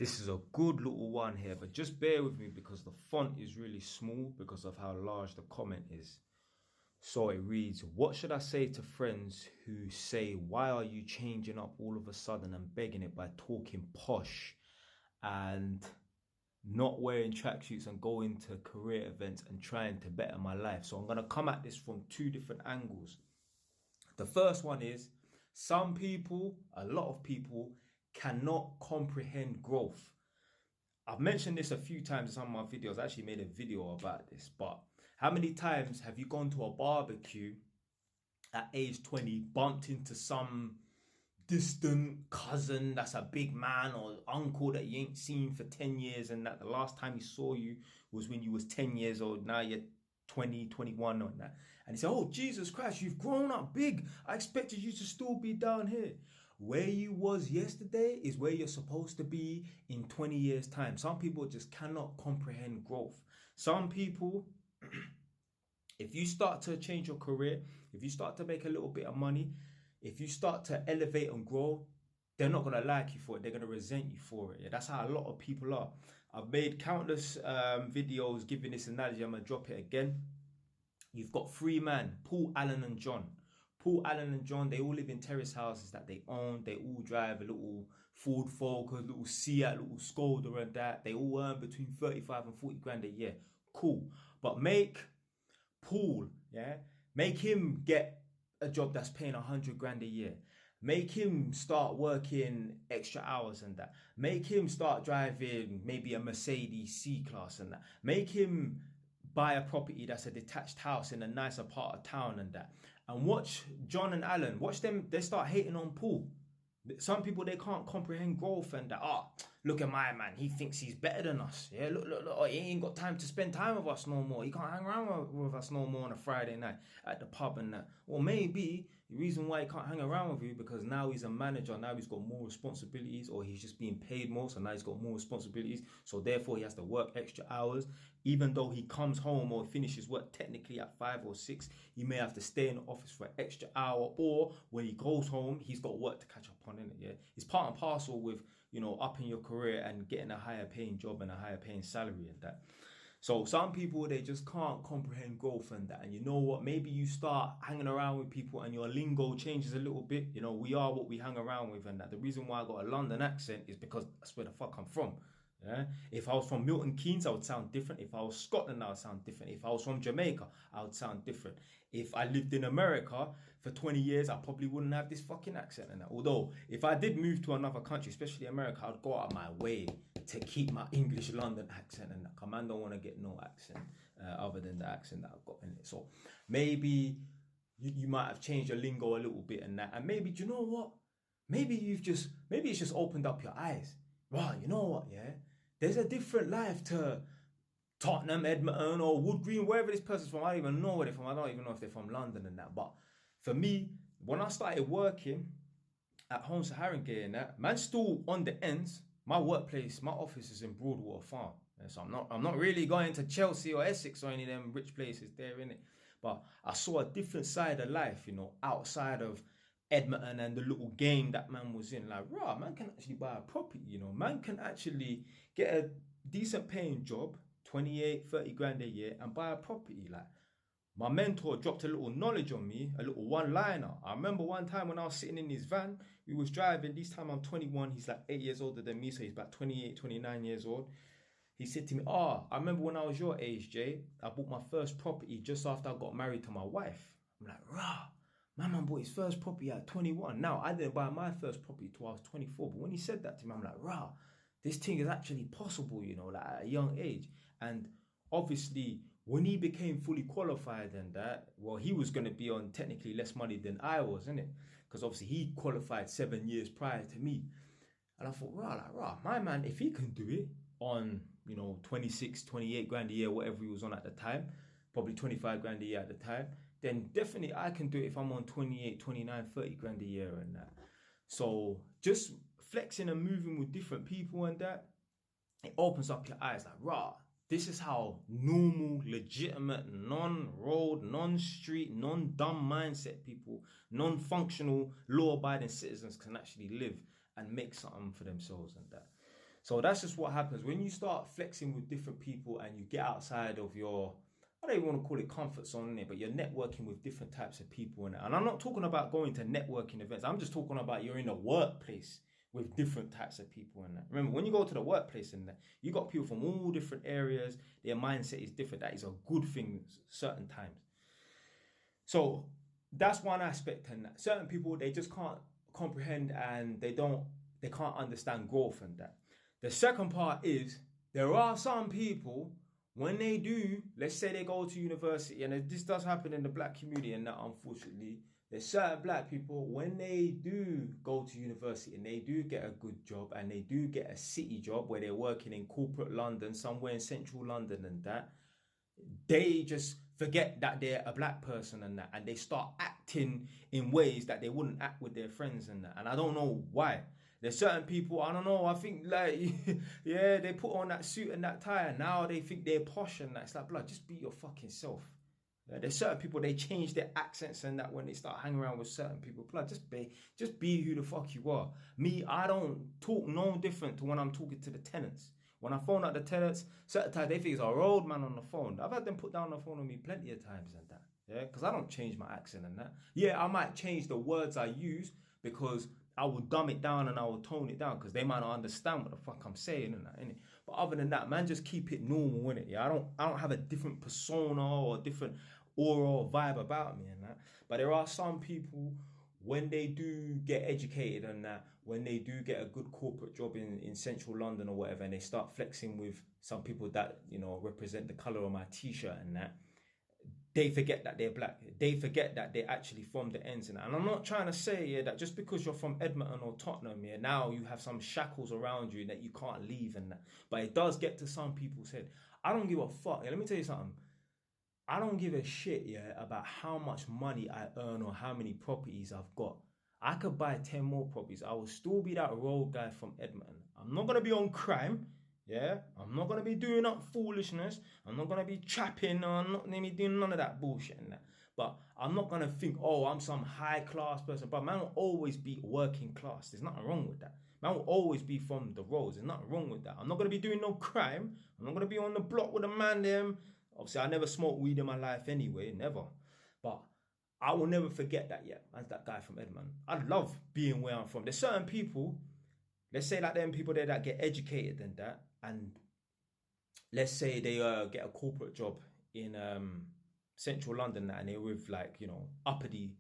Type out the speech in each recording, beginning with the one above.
This is a good little one here, but just bear with me because the font is really small because of how large the comment is. So it reads, what should I say to friends who say, why are you changing up all of a sudden and begging it by talking posh and not wearing tracksuits and going to career events and trying to better my life? So I'm going to come at this from two different angles. The first one is some people, a lot of people, cannot comprehend growth. I've mentioned this a few times in some of my videos. I actually made a video about this, but how many times have you gone to a barbecue at age 20, bumped into some distant cousin that's a big man or uncle that you ain't seen for 10 years and that the last time he saw you was when you was 10 years old, now you're 20, 21 on that. And he said, oh, Jesus Christ, you've grown up big. I expected you to still be down here. Where you was yesterday is where you're supposed to be in 20 years time. Some people just cannot comprehend growth. Some people, if you start to change your career, if you start to make a little bit of money, if you start to elevate and grow, they're not going to like you for it. They're going to resent you for it. Yeah, that's how a lot of people are. I've made countless videos giving this analogy. I'm going to drop it again. You've got three men, Paul, Alan and John. Paul, Alan and John, they all live in terrace houses that they own. They all drive a little Ford Focus, little Seat, little Skoda and that. They all earn between 35 and 40 grand a year. Cool. But make Paul, make him get a job that's paying 100 grand a year. Make him start working extra hours and that. Make him start driving maybe a Mercedes C-Class and that. Make him buy a property that's a detached house in a nicer part of town and that. And watch John and Alan, watch them, they start hating on Paul. Some people, they can't comprehend growth and that, look at my man, he thinks he's better than us. Yeah, look, he ain't got time to spend time with us no more. He can't hang around with us no more on a Friday night at the pub and that. Or maybe the reason why he can't hang around with you because now he's a manager, now he's got more responsibilities, or he's just being paid more, so now he's got more responsibilities, so therefore he has to work extra hours. Even though he comes home or finishes work technically at 5 or 6, he may have to stay in the office for an extra hour, or when he goes home, he's got work to catch up on, innit? Yeah, it's part and parcel with, upping your career and getting a higher paying job and a higher paying salary and that. So some people, they just can't comprehend growth and that. And you know what? Maybe you start hanging around with people and your lingo changes a little bit. We are what we hang around with and that. The reason why I got a London accent is because that's where the fuck I'm from. Yeah. If I was from Milton Keynes, I would sound different. If I was Scotland, I would sound different. If I was from Jamaica, I would sound different. If I lived in America for 20 years, I probably wouldn't have this fucking accent and that. Although, if I did move to another country, especially America, I'd go out of my way to keep my English London accent and that. Come on, don't want to get no accent other than the accent that I've got in it. So maybe you might have changed your lingo a little bit and that. And maybe, do you know what? Maybe it's just opened up your eyes. Wow, you know what, yeah? There's a different life to Tottenham, Edmonton, or Wood Green, wherever this person's from. I don't even know where they're from. I don't even know if they're from London and that. But for me, when I started working at Home Harringay and that, man, still on the ends. My workplace, my office is in Broadwater Farm. So I'm not really going to Chelsea or Essex or any of them rich places there, innit? But I saw a different side of life, outside of Edmonton and the little game that man was in. Like, man can actually buy a property, man can actually get a decent paying job, 28, 30 grand a year, and buy a property. Like, my mentor dropped a little knowledge on me, a little one-liner. I remember one time when I was sitting in his van, we was driving, this time I'm 21, he's like 8 years older than me, so he's about 28, 29 years old. He said to me, I remember when I was your age, Jay, I bought my first property just after I got married to my wife. I'm like, my man bought his first property at 21. Now, I didn't buy my first property till I was 24. But when he said that to me, I'm like, this thing is actually possible, like at a young age. And obviously, when he became fully qualified and that, well, he was going to be on technically less money than I was, innit? Because obviously he qualified 7 years prior to me. And I thought, my man, if he can do it on, 26, 28 grand a year, whatever he was on at the time, probably 25 grand a year at the time, then definitely I can do it if I'm on 28, 29, 30 grand a year and that. So just flexing and moving with different people and that, it opens up your eyes like, this is how normal, legitimate, non-road, non-street, non-dumb mindset people, non-functional, law-abiding citizens can actually live and make something for themselves and that. So that's just what happens when you start flexing with different people and you get outside of your, I don't even want to call it comfort zone, innit, but you're networking with different types of people. And I'm not talking about going to networking events. I'm just talking about you're in a workplace with different types of people and that. Remember, when you go to the workplace and that, you got people from all different areas. Their mindset is different. That is a good thing certain times. So that's one aspect, and that certain people, they just can't comprehend and they can't understand growth and that. The second part is there are some people when they do, let's say they go to university, and this does happen in the black community, and that unfortunately, there's certain black people when they do go to university and they do get a good job and they do get a city job where they're working in corporate London, somewhere in central London and that, they just forget that they're a black person and that, and they start acting in ways that they wouldn't act with their friends and that. And I don't know why. There's certain people, I don't know, I think like, yeah, they put on that suit and that tie and now they think they're posh and that. It's like, blood, just be your fucking self. There's certain people, they change their accents and that when they start hanging around with certain people. Blood, just be who the fuck you are. Me, I don't talk no different to when I'm talking to the tenants. When I phone out the tenants, certain times they think it's a road man on the phone. I've had them put down the phone on me plenty of times and that. Yeah, because I don't change my accent and that. Yeah, I might change the words I use because I will dumb it down and I will tone it down because they might not understand what the fuck I'm saying and that, innit? But other than that, man, just keep it normal, innit? Yeah, I don't have a different persona or a different aura or vibe about me and that. But there are some people when they do get educated and that, when they do get a good corporate job in central London or whatever, and they start flexing with some people that, you know, represent the colour of my t-shirt and that, they forget that they're black. They forget that they're actually from the ends. And I'm not trying to say, yeah, that just because you're from Edmonton or Tottenham, yeah, now you have some shackles around you that you can't leave and that. But it does get to some people's head. I don't give a fuck. Yeah, let me tell you something. I don't give a shit, yeah, about how much money I earn or how many properties I've got. I could buy 10 more properties. I will still be that road guy from Edmonton. I'm not going to be on crime. Yeah, I'm not gonna be doing up foolishness. I'm not gonna be trapping. I'm not gonna be doing none of that bullshit and that. But I'm not gonna think, oh, I'm some high class person. But man will always be working class. There's nothing wrong with that. Man will always be from the roads. There's nothing wrong with that. I'm not gonna be doing no crime. I'm not gonna be on the block with a man them. Obviously, I never smoked weed in my life anyway, never. But I will never forget that yet. As that guy from Edmonton, I love being where I'm from. There's certain people. Let's say like them people there that get educated and that, and let's say they get a corporate job in central London and they're with like, you know, uppity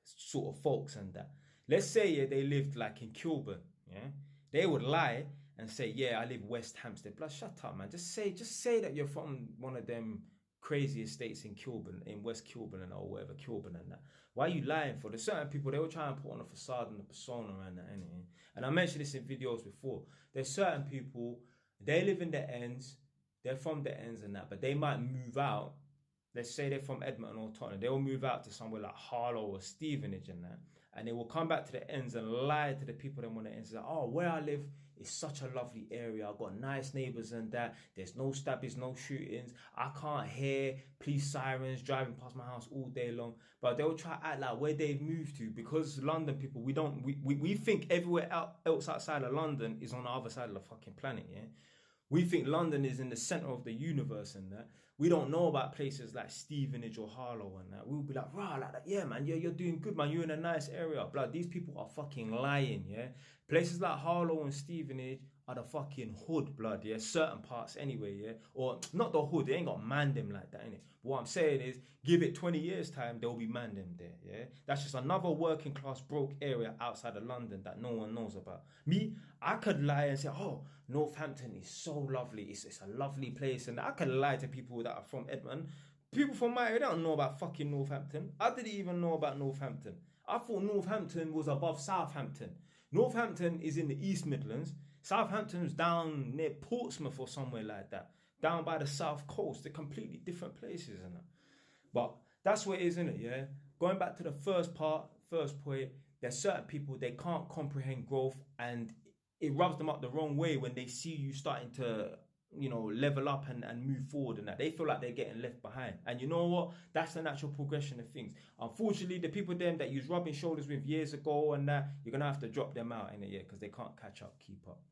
sort of folks and that. Let's say yeah, they lived like in Kilburn, yeah, they would lie and say, yeah, I live West Hampstead. Plus, shut up, man. Just say that you're from one of them crazy estates in Kilburn, in West Kilburn and or whatever Kilburn and that. Why are you lying for? There's certain people, they will try and put on a facade and a persona around that, innit? And I mentioned this in videos before. There's certain people, they live in the ends, they're from the ends and that, but they might move out. Let's say they're from Edmonton or Tottenham. They will move out to somewhere like Harlow or Stevenage and that. And they will come back to the ends and lie to the people that want the ends. Like, oh, where I live is such a lovely area. I've got nice neighbours and that. There's no stabbings, no shootings. I can't hear police sirens driving past my house all day long. But they'll try to act like where they've moved to, because London people, we think everywhere else outside of London is on the other side of the fucking planet, yeah? We think London is in the center of the universe and that. We don't know about places like Stevenage or Harlow and that. We'll be like, rah, like that. Yeah, man, you're doing good, man. You're in a nice area. Blood, these people are fucking lying, yeah? Places like Harlow and Stevenage are the fucking hood, blood, yeah? Certain parts anyway, yeah? Or not the hood, they ain't got man them like that, innit? But what I'm saying is, give it 20 years time, there'll be man them there, yeah? That's just another working class broke area outside of London that no one knows about. Me, I could lie and say, oh, Northampton is so lovely. It's a lovely place. And I could lie to people that are from Edmonton. People from my area, they don't know about fucking Northampton. I didn't even know about Northampton. I thought Northampton was above Southampton. Northampton is in the East Midlands. Southampton's down near Portsmouth or somewhere like that. Down by the south coast. They're completely different places, isn't it? But that's what it is, isn't it, yeah? Going back to the first point, there's certain people, they can't comprehend growth, and it rubs them up the wrong way when they see you starting to, you know, level up and move forward and that. They feel like they're getting left behind. And you know what? That's the natural progression of things. Unfortunately, the people them that you was rubbing shoulders with years ago and that, you're going to have to drop them out in a year because they can't catch up, keep up.